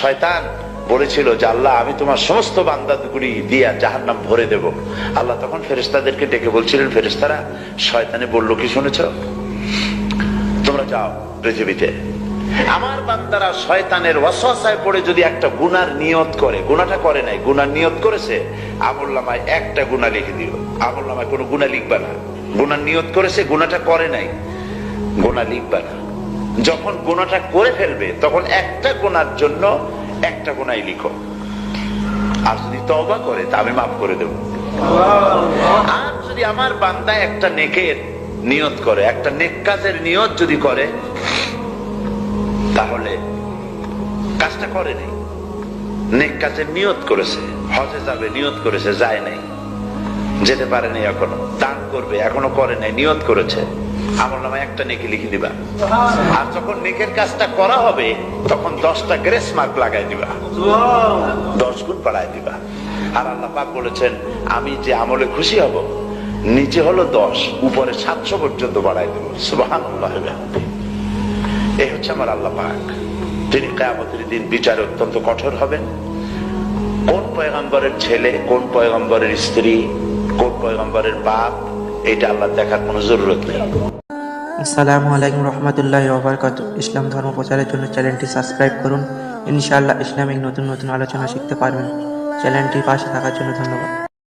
শয়তান বলেছিল যে আল্লাহ আমি তোমার সমস্ত বান্দাগুলি দিয়া জাহান্নাম ভরে দেব। আল্লাহ তখন ফেরেশতাদেরকে ডেকে বলছিলেন, ফেরেশতারা শয়তানে বললো কি শুনেছ? তোমরা যাও পৃথিবীতে, আমার বান্দারা শয়তানের ওয়াসওয়াসায় পড়ে যদি একটা গুনার নিয়ত করে, গুনাহটা করে নাই, গুনার নিয়ত করেছে, আমলনামায় একটা গুনাহ লিখে দিও। আমলনামায় কোনো গুনাহ লিখবা না। গুনার নিয়ত করেছে, গুনাহটা করে নাই, গুনাহ লিখবা না। যখন গুনাহটা করে ফেলবে তখন একটা গুনার জন্য একটা গুনাহ লিখো, আর যদি তওবা করে তা আমি মাফ করে দেব। আর যদি আমার বান্দা একটা নেকের নিয়ত করে, একটা নেক কাজের নিয়ত যদি করে, তাহলে কাজটা করে নাই, নেক কাজের নিয়ত করেছে, হজে যাবে নিয়ত করেছে, যায় নাই, যেতে পারে নাই, এখনো দান করবে এখনো করে নাই, নিয়ত করেছে, আমলনামায় একটা নেকি লিখে দিবা। আর যখন নেকের কাজটা করা হবে তখন 10টা গ্রেস মার্ক লাগাই দিবা, 10 গুণ বাড়ায় দিবা। আর আল্লাহ পাক বলেছেন আমি যে আমলে খুশি হব, নিচে হলো 10, উপরে 700 পর্যন্ত বাড়ায় দেব। সুবহানাল্লাহ। এই হচ্ছে আমার আল্লাহ পাক। তিনি কিয়ামতের দিন বিচারে অত্যন্ত কঠোর হবেন। কোন পয়গম্বরের ছেলে, কোন পয়গম্বরের স্ত্রী, কোন পয়গম্বরের বাপ, এটা আল্লাহ দেখার কোনো জরুরত নেই। আসসালামু আলাইকুম রহমতুল্লাহি ওয়া বারাকাতুহু। ইসলাম ধর্ম প্রচারের জন্য চ্যানেলটি সাবস্ক্রাইব করুন। ইনশাআল্লাহ ইসলামিক নতুন নতুন আলোচনা শিখতে পারবেন। চ্যানেলটির পাশে থাকার জন্য ধন্যবাদ।